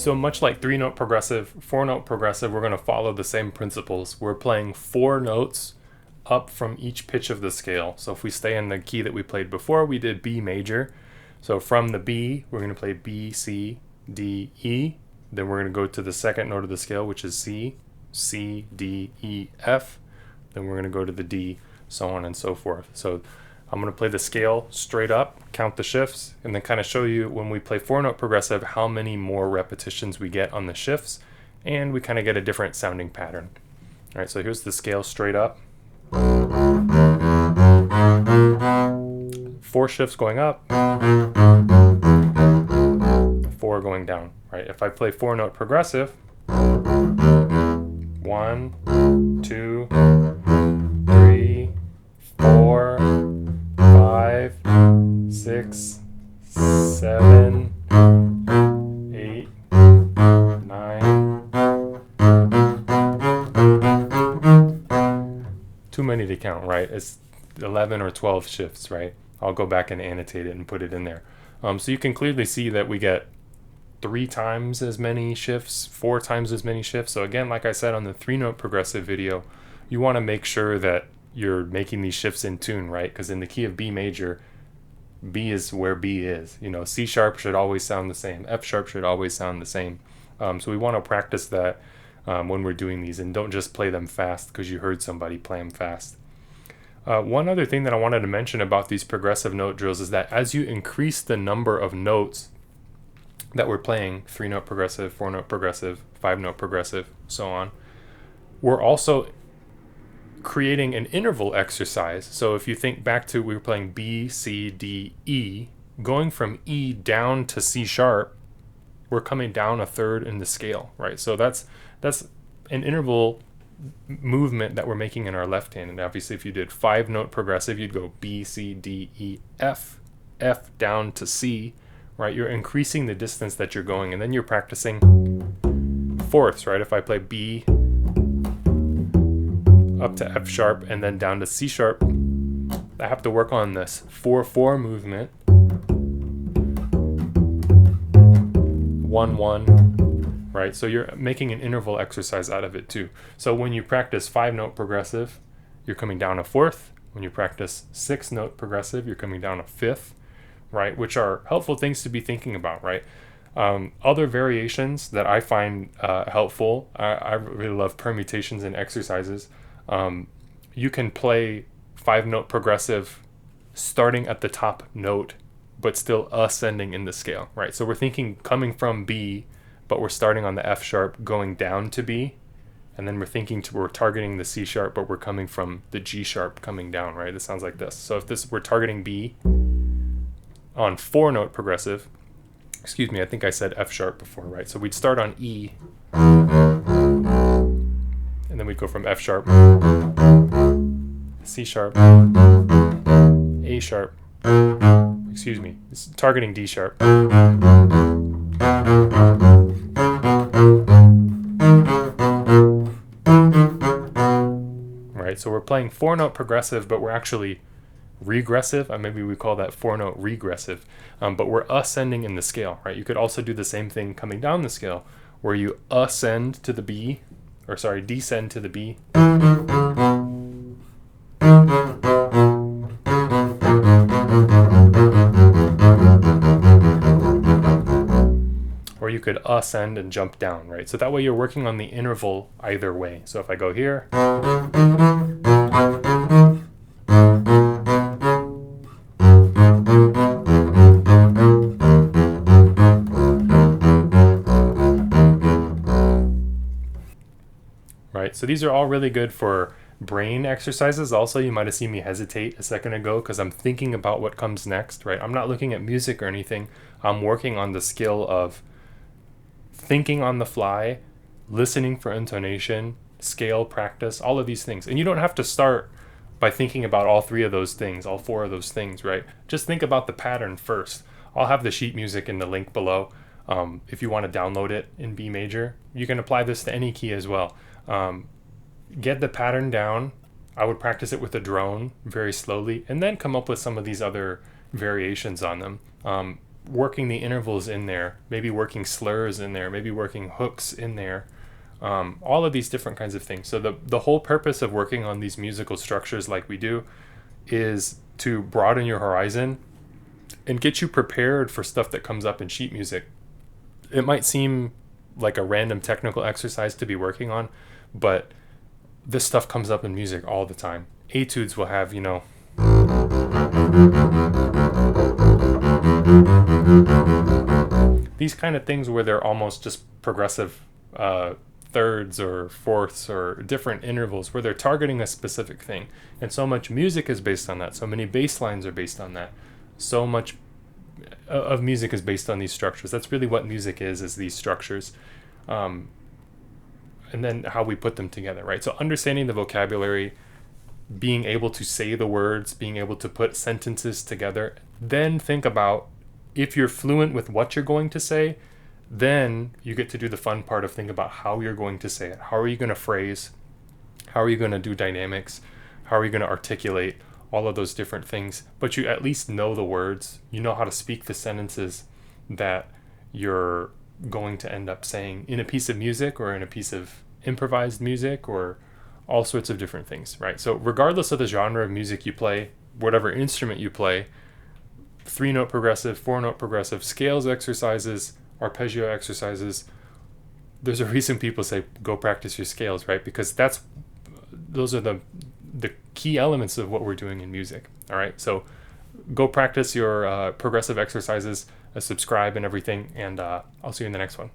So much like 3-note progressive, 4-note progressive, we're going to follow the same principles. We're playing 4 notes up from each pitch of the scale. So if we stay in the key that we played before, we did B major. So from the B, we're going to play B, C, D, E. Then we're going to go to the second note of the scale, which is C, C, D, E, F. Then we're going to go to the D, so on and so forth. So I'm going to play the scale straight up, count the shifts, and then kind of show you when we play 4-note progressive how many more repetitions we get on the shifts, and we kind of get a different sounding pattern. All right, so here's the scale straight up. 4 shifts going up, 4 going down, right? If I play 4-note progressive, 1, 2, 3, 4, 5, 6, 7, 8, 9. Too many to count, right? It's 11 or 12 shifts, right? I'll go back and annotate it and put it in there. So you can clearly see that we get 3 times as many shifts, 4 times as many shifts. So again, like I said on the 3-note progressive video, you want to make sure that you're making these shifts in tune, right? Because in the key of B major, B is where B is. You know, C sharp should always sound the same. F sharp should always sound the same. So we want to practice that when we're doing these, and don't just play them fast because you heard somebody play them fast. One other thing that I wanted to mention about these progressive note drills is that as you increase the number of notes that we're playing, 3-note progressive, 4-note progressive, 5-note progressive, so on, we're also creating an interval exercise. So if you think back to, we were playing B, C, D, E, going from E down to C sharp, we're coming down a third in the scale, right? So that's an interval movement that we're making in our left hand. And obviously if you did 5-note progressive, you'd go B, C, D, E, F, F down to C, right? You're increasing the distance that you're going, and then you're practicing fourths, right? If I play B up to F sharp and then down to C sharp, I have to work on this 4-4 movement, 1-1, right? So you're making an interval exercise out of it too. So when you practice 5-note progressive, you're coming down a fourth. When you practice 6-note progressive, you're coming down a fifth, right? Which are helpful things to be thinking about, right? Other variations that I find helpful, I really love permutations and exercises. You can play 5-note progressive starting at the top note, but still ascending in the scale, right? So we're thinking coming from B, but we're starting on the F sharp, going down to B, and then we're targeting the C sharp, but we're coming from the G sharp coming down, right? This sounds like this. So if we're targeting B on 4-note progressive, excuse me, I think I said F sharp before, right? So we'd start on E, and then we'd go from F sharp, C sharp, A sharp, excuse me, it's targeting D sharp, right? So we're playing 4-note progressive, but we're actually regressive. Maybe we call that 4-note regressive, but we're ascending in the scale, right? You could also do the same thing coming down the scale, where you ascend to the B, or sorry, descend to the B, or you could ascend and jump down, right? So that way you're working on the interval either way. So if I go here, right? So these are all really good for brain exercises. Also, you might have seen me hesitate a second ago because I'm thinking about what comes next, right? I'm not looking at music or anything. I'm working on the skill of thinking on the fly, listening for intonation, scale practice, all of these things. And you don't have to start by thinking about all 3 of those things, all 4 of those things, right? Just think about the pattern first. I'll have the sheet music in the link below. If you want to download it in B major, you can apply this to any key as well. Get the pattern down. I would practice it with a drone very slowly, and then come up with some of these other variations on them. working the intervals in there, maybe working slurs in there, maybe working hooks in there, all of these different kinds of things. So the whole purpose of working on these musical structures like we do is to broaden your horizon and get you prepared for stuff that comes up in sheet music. It might seem like a random technical exercise to be working on, but this stuff comes up in music all the time. Etudes will have, these kind of things where they're almost just progressive thirds or fourths or different intervals where they're targeting a specific thing. And so much music is based on that. So many bass lines are based on that. So much of music is based on these structures. That's really what music is these structures. And then how we put them together, right? So understanding the vocabulary, being able to say the words, being able to put sentences together, then think about if you're fluent with what you're going to say, then you get to do the fun part of think about how you're going to say it. How are you going to phrase? How are you going to do dynamics? How are you going to articulate all of those different things? But you at least know the words. You know how to speak the sentences that you're going to end up saying in a piece of music or in a piece of improvised music or all sorts of different things, right? So regardless of the genre of music you play, whatever instrument you play, 3-note progressive, 4-note progressive, scales exercises, arpeggio exercises, there's a reason people say go practice your scales, right? Because those are the key elements of what we're doing in music. All right, so go practice your progressive exercises, subscribe and everything, and I'll see you in the next one.